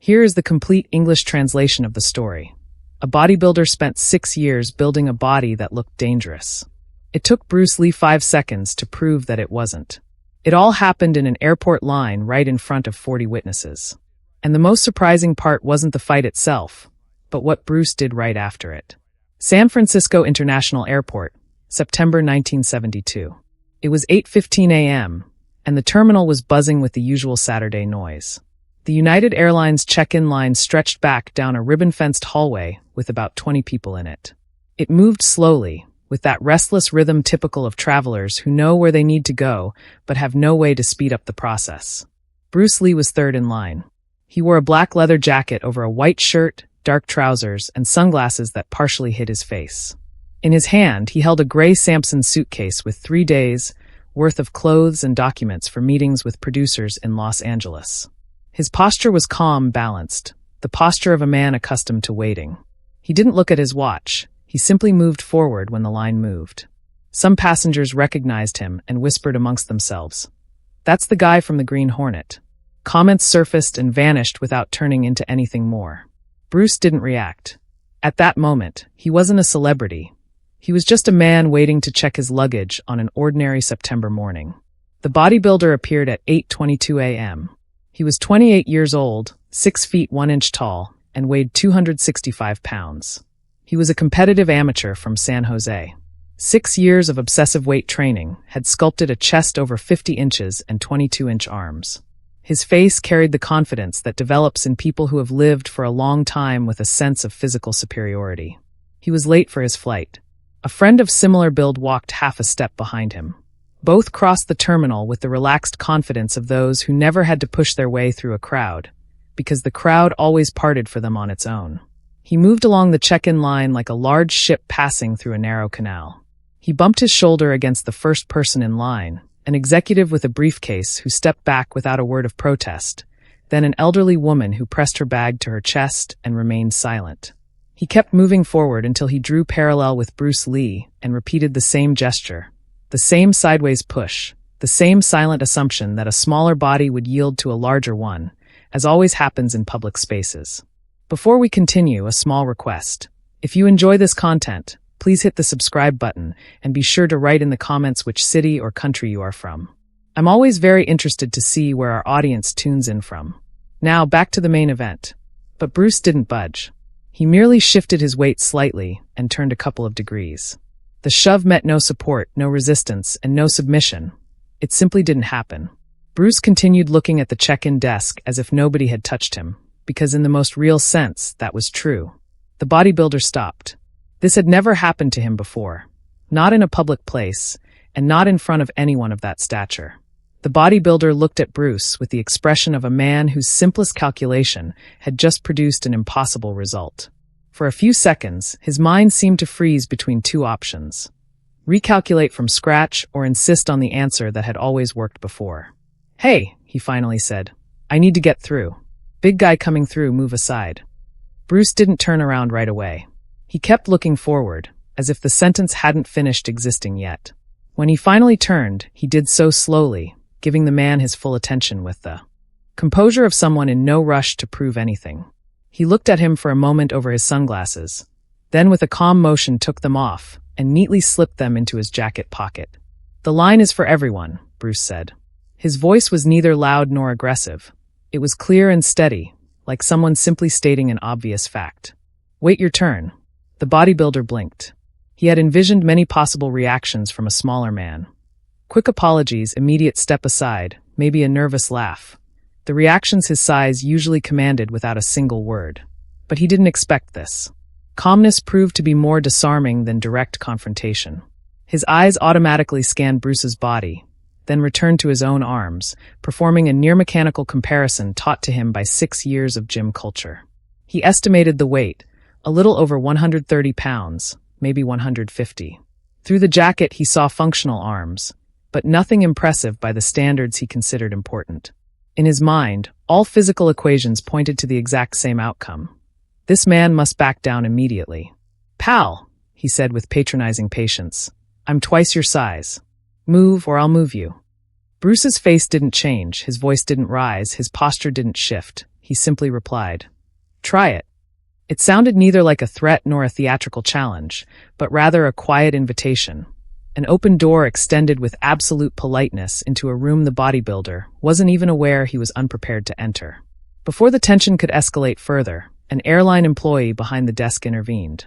Here is the complete English translation of the story. A bodybuilder spent 6 years building a body that looked dangerous. It took Bruce Lee 5 seconds to prove that it wasn't. It all happened in an airport line right in front of 40 witnesses. And the most surprising part wasn't the fight itself, but what Bruce did right after it. San Francisco International Airport, September 1972. It was 8:15 a.m., and the terminal was buzzing with the usual Saturday noise. The United Airlines check-in line stretched back down a ribbon-fenced hallway with about 20 people in it. It moved slowly, with that restless rhythm typical of travelers who know where they need to go but have no way to speed up the process. Bruce Lee was third in line. He wore a black leather jacket over a white shirt, dark trousers, and sunglasses that partially hid his face. In his hand, he held a gray Samson suitcase with 3 days' worth of clothes and documents for meetings with producers in Los Angeles. His posture was calm, balanced, the posture of a man accustomed to waiting. He didn't look at his watch. He simply moved forward when the line moved. Some passengers recognized him and whispered amongst themselves, "That's the guy from the Green Hornet." Comments surfaced and vanished without turning into anything more. Bruce didn't react. At that moment, he wasn't a celebrity. He was just a man waiting to check his luggage on an ordinary September morning. The bodybuilder appeared at 8:22 a.m. He was 28 years old, 6 feet 1 inch tall, and weighed 265 pounds. He was a competitive amateur from San Jose. 6 years of obsessive weight training had sculpted a chest over 50 inches and 22-inch arms. His face carried the confidence that develops in people who have lived for a long time with a sense of physical superiority. He was late for his flight. A friend of similar build walked half a step behind him. Both crossed the terminal with the relaxed confidence of those who never had to push their way through a crowd, because the crowd always parted for them on its own. He moved along the check-in line like a large ship passing through a narrow canal. He bumped his shoulder against the first person in line, an executive with a briefcase who stepped back without a word of protest, then an elderly woman who pressed her bag to her chest and remained silent. He kept moving forward until he drew parallel with Bruce Lee and repeated the same gesture. The same sideways push, the same silent assumption that a smaller body would yield to a larger one, as always happens in public spaces. Before we continue, a small request. If you enjoy this content, please hit the subscribe button and be sure to write in the comments which city or country you are from. I'm always very interested to see where our audience tunes in from. Now, back to the main event. But Bruce didn't budge. He merely shifted his weight slightly and turned a couple of degrees. The shove met no support, no resistance, and no submission. It simply didn't happen. Bruce continued looking at the check-in desk as if nobody had touched him, because in the most real sense, that was true. The bodybuilder stopped. This had never happened to him before. Not in a public place, and not in front of anyone of that stature. The bodybuilder looked at Bruce with the expression of a man whose simplest calculation had just produced an impossible result. For a few seconds, his mind seemed to freeze between two options. Recalculate from scratch or insist on the answer that had always worked before. "Hey," he finally said. "I need to get through. Big guy coming through, move aside." Bruce didn't turn around right away. He kept looking forward, as if the sentence hadn't finished existing yet. When he finally turned, he did so slowly, giving the man his full attention with the composure of someone in no rush to prove anything. He looked at him for a moment over his sunglasses, then with a calm motion took them off and neatly slipped them into his jacket pocket. "The line is for everyone," Bruce said. His voice was neither loud nor aggressive. It was clear and steady, like someone simply stating an obvious fact. "Wait your turn." The bodybuilder blinked. He had envisioned many possible reactions from a smaller man. Quick apologies, immediate step aside, maybe a nervous laugh. The reactions his size usually commanded without a single word. But he didn't expect this. Calmness proved to be more disarming than direct confrontation. His eyes automatically scanned Bruce's body, then returned to his own arms, performing a near-mechanical comparison taught to him by 6 years of gym culture. He estimated the weight, a little over 130 pounds, maybe 150. Through the jacket he saw functional arms, but nothing impressive by the standards he considered important. In his mind, all physical equations pointed to the exact same outcome. This man must back down immediately. "Pal," he said with patronizing patience, "I'm twice your size. Move or I'll move you." Bruce's face didn't change, his voice didn't rise, his posture didn't shift. he simply replied, "Try it." It sounded neither like a threat nor a theatrical challenge, but rather a quiet invitation. An open door extended with absolute politeness into a room the bodybuilder wasn't even aware he was unprepared to enter. Before the tension could escalate further, an airline employee behind the desk intervened.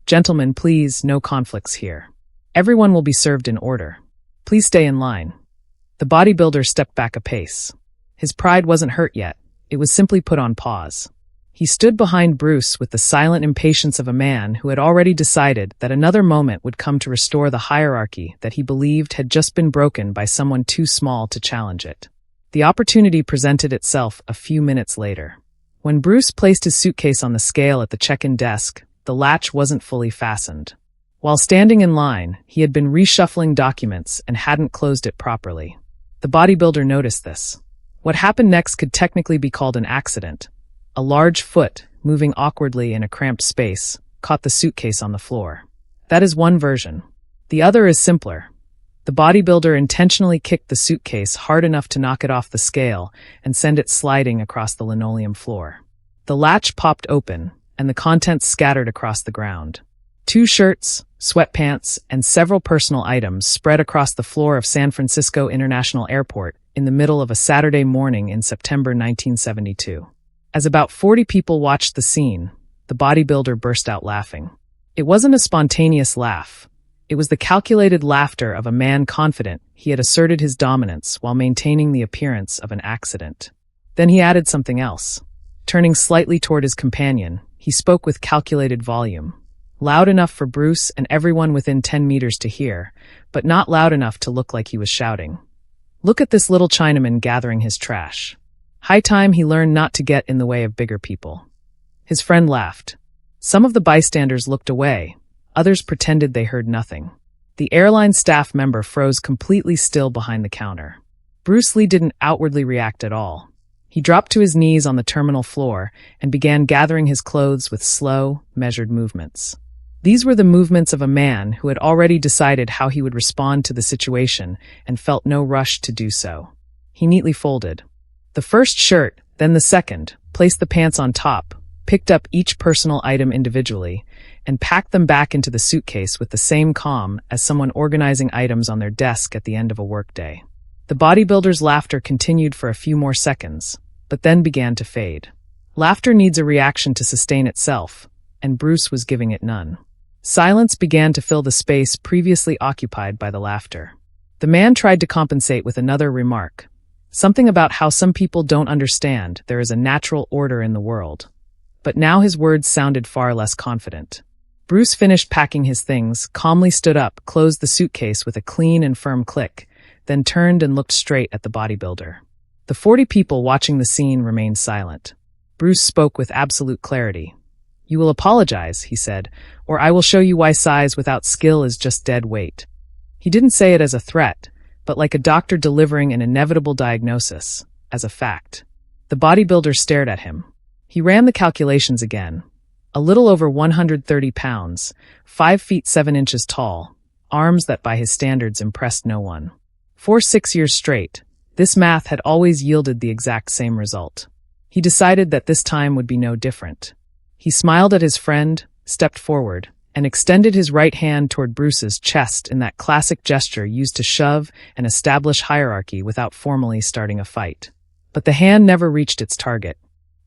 "Gentlemen, please, no conflicts here. Everyone will be served in order. Please stay in line." The bodybuilder stepped back a pace. His pride wasn't hurt yet, it was simply put on pause. He stood behind Bruce with the silent impatience of a man who had already decided that another moment would come to restore the hierarchy that he believed had just been broken by someone too small to challenge it. The opportunity presented itself a few minutes later. When Bruce placed his suitcase on the scale at the check-in desk, the latch wasn't fully fastened. While standing in line, he had been reshuffling documents and hadn't closed it properly. The bodybuilder noticed this. What happened next could technically be called an accident. A large foot, moving awkwardly in a cramped space, caught the suitcase on the floor. That is one version. The other is simpler. The bodybuilder intentionally kicked the suitcase hard enough to knock it off the scale and send it sliding across the linoleum floor. The latch popped open, and the contents scattered across the ground. 2 shirts, sweatpants, and several personal items spread across the floor of San Francisco International Airport in the middle of a Saturday morning in September 1972. As about 40 people watched the scene, the bodybuilder burst out laughing. It wasn't a spontaneous laugh. It was the calculated laughter of a man confident he had asserted his dominance while maintaining the appearance of an accident. Then he added something else. Turning slightly toward his companion, he spoke with calculated volume. Loud enough for Bruce and everyone within 10 meters to hear, but not loud enough to look like he was shouting. "Look at this little Chinaman gathering his trash. High time he learned not to get in the way of bigger people." His friend laughed. Some of the bystanders looked away. Others pretended they heard nothing. The airline staff member froze completely still behind the counter. Bruce Lee didn't outwardly react at all. He dropped to his knees on the terminal floor and began gathering his clothes with slow, measured movements. These were the movements of a man who had already decided how he would respond to the situation and felt no rush to do so. He neatly folded the first shirt, then the second, placed the pants on top, picked up each personal item individually, and packed them back into the suitcase with the same calm as someone organizing items on their desk at the end of a workday. The bodybuilder's laughter continued for a few more seconds, but then began to fade. Laughter needs a reaction to sustain itself, and Bruce was giving it none. Silence began to fill the space previously occupied by the laughter. The man tried to compensate with another remark. Something about how some people don't understand there is a natural order in the world. But now his words sounded far less confident. Bruce finished packing his things, calmly stood up, closed the suitcase with a clean and firm click, then turned and looked straight at the bodybuilder. The 40 people watching the scene remained silent. Bruce spoke with absolute clarity. "You will apologize," he said, "or I will show you why size without skill is just dead weight." He didn't say it as a threat, but like a doctor delivering an inevitable diagnosis, as a fact. The bodybuilder stared at him. He ran the calculations again. A little over 130 pounds, 5 feet 7 inches tall, arms that by his standards impressed no one. For 6 years straight, this math had always yielded the exact same result. He decided that this time would be no different. He smiled at his friend, stepped forward, and extended his right hand toward Bruce's chest in that classic gesture used to shove and establish hierarchy without formally starting a fight. But the hand never reached its target.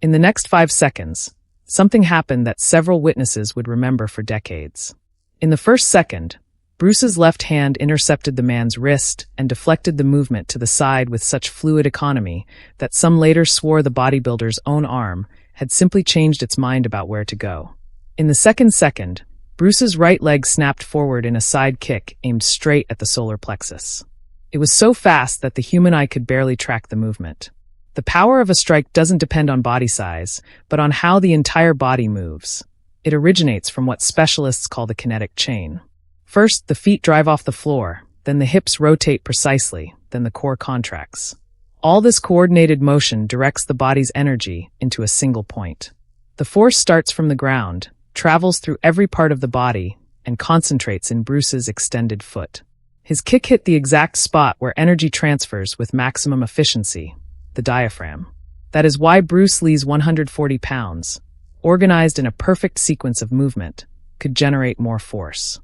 In the next 5 seconds, something happened that several witnesses would remember for decades. In the first second, Bruce's left hand intercepted the man's wrist and deflected the movement to the side with such fluid economy that some later swore the bodybuilder's own arm had simply changed its mind about where to go. In the second, Bruce's right leg snapped forward in a side kick aimed straight at the solar plexus. It was so fast that the human eye could barely track the movement. The power of a strike doesn't depend on body size, but on how the entire body moves. It originates from what specialists call the kinetic chain. First, the feet drive off the floor, then the hips rotate precisely, then the core contracts. All this coordinated motion directs the body's energy into a single point. The force starts from the ground, travels through every part of the body, and concentrates in Bruce's extended foot. His kick hit the exact spot where energy transfers with maximum efficiency, the diaphragm. That is why Bruce Lee's 140 pounds, organized in a perfect sequence of movement, could generate more force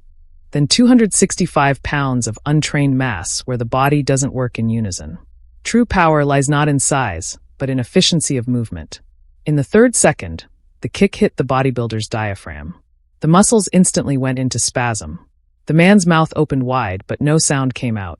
than 265 pounds of untrained mass where the body doesn't work in unison. True power lies not in size, but in efficiency of movement. In the third second, the kick hit the bodybuilder's diaphragm. The muscles instantly went into spasm. The man's mouth opened wide, but no sound came out.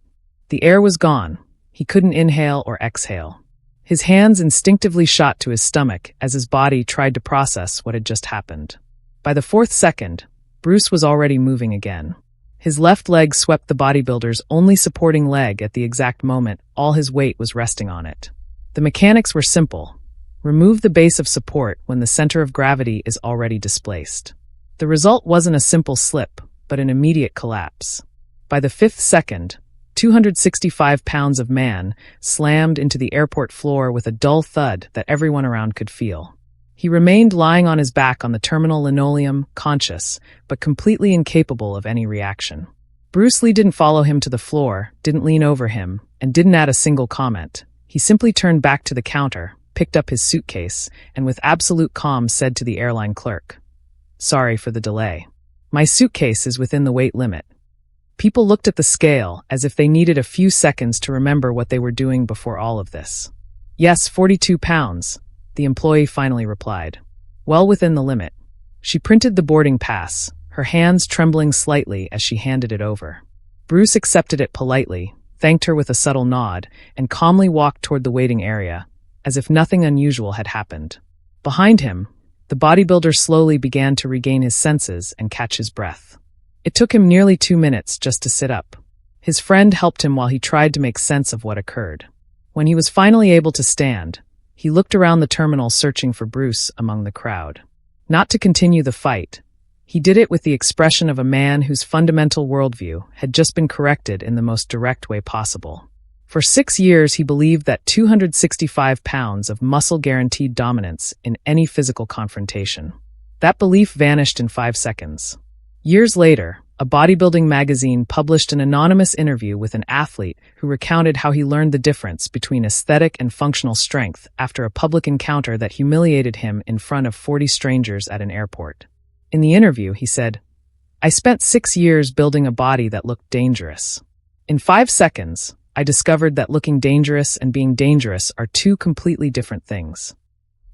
The air was gone. He couldn't inhale or exhale. His hands instinctively shot to his stomach as his body tried to process what had just happened. By the fourth second, Bruce was already moving again. His left leg swept the bodybuilder's only supporting leg at the exact moment all his weight was resting on it. The mechanics were simple. Remove the base of support when the center of gravity is already displaced. The result wasn't a simple slip, but an immediate collapse. By the fifth second, 265 pounds of man slammed into the airport floor with a dull thud that everyone around could feel. He remained lying on his back on the terminal linoleum, conscious, but completely incapable of any reaction. Bruce Lee didn't follow him to the floor, didn't lean over him, and didn't add a single comment. He simply turned back to the counter, picked up his suitcase, and with absolute calm said to the airline clerk, "Sorry for the delay. My suitcase is within the weight limit." People looked at the scale as if they needed a few seconds to remember what they were doing before all of this. "Yes, 42 pounds, the employee finally replied. "Well within the limit." She printed the boarding pass, her hands trembling slightly as she handed it over. Bruce accepted it politely, thanked her with a subtle nod, and calmly walked toward the waiting area, as if nothing unusual had happened. Behind him, the bodybuilder slowly began to regain his senses and catch his breath. It took him nearly 2 minutes just to sit up. His friend helped him while he tried to make sense of what occurred. When he was finally able to stand, he looked around the terminal searching for Bruce among the crowd. Not to continue the fight, he did it with the expression of a man whose fundamental worldview had just been corrected in the most direct way possible. For 6 years, he believed that 265 pounds of muscle guaranteed dominance in any physical confrontation. That belief vanished in 5 seconds. Years later, a bodybuilding magazine published an anonymous interview with an athlete who recounted how he learned the difference between aesthetic and functional strength after a public encounter that humiliated him in front of 40 strangers at an airport. In the interview, he said, "I spent 6 years building a body that looked dangerous. In 5 seconds, I discovered that looking dangerous and being dangerous are two completely different things."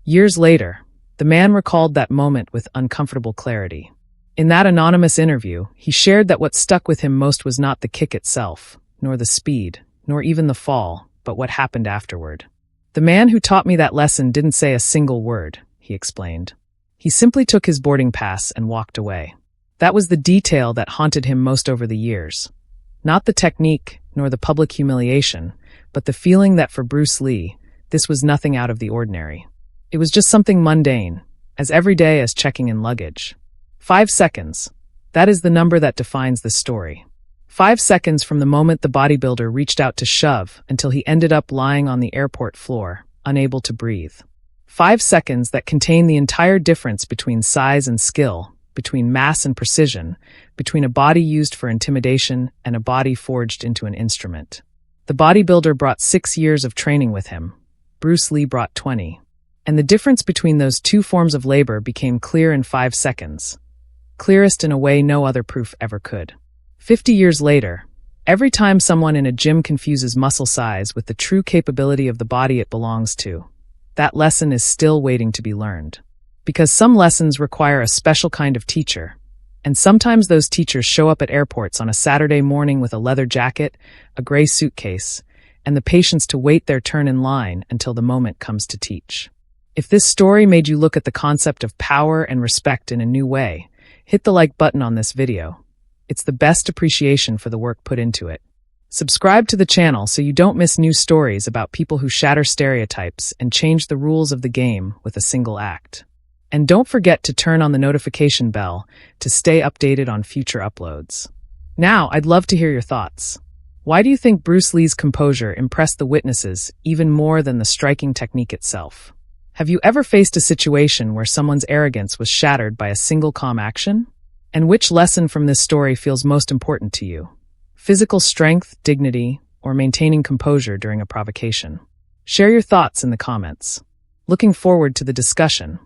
Years later, the man recalled that moment with uncomfortable clarity. In that anonymous interview, he shared that what stuck with him most was not the kick itself, nor the speed, nor even the fall, but what happened afterward. "The man who taught me that lesson didn't say a single word," he explained. "He simply took his boarding pass and walked away." That was the detail that haunted him most over the years. Not the technique, nor the public humiliation, but the feeling that for Bruce Lee, this was nothing out of the ordinary. It was just something mundane, as everyday as checking in luggage. 5 seconds. That is the number that defines the story. 5 seconds from the moment the bodybuilder reached out to shove until he ended up lying on the airport floor, unable to breathe. 5 seconds that contain the entire difference between size and skill, between mass and precision, between a body used for intimidation and a body forged into an instrument. The bodybuilder brought 6 years of training with him. Bruce Lee brought 20. And the difference between those two forms of labor became clear in 5 seconds. Clearest in a way no other proof ever could. 50 years later, every time someone in a gym confuses muscle size with the true capability of the body it belongs to, that lesson is still waiting to be learned. Because some lessons require a special kind of teacher, and sometimes those teachers show up at airports on a Saturday morning with a leather jacket, a gray suitcase, and the patience to wait their turn in line until the moment comes to teach. If this story made you look at the concept of power and respect in a new way, hit the like button on this video. It's the best appreciation for the work put into it. Subscribe to the channel so you don't miss new stories about people who shatter stereotypes and change the rules of the game with a single act. And don't forget to turn on the notification bell to stay updated on future uploads. Now, I'd love to hear your thoughts. Why do you think Bruce Lee's composure impressed the witnesses even more than the striking technique itself? Have you ever faced a situation where someone's arrogance was shattered by a single calm action? And which lesson from this story feels most important to you? Physical strength, dignity, or maintaining composure during a provocation? Share your thoughts in the comments. Looking forward to the discussion.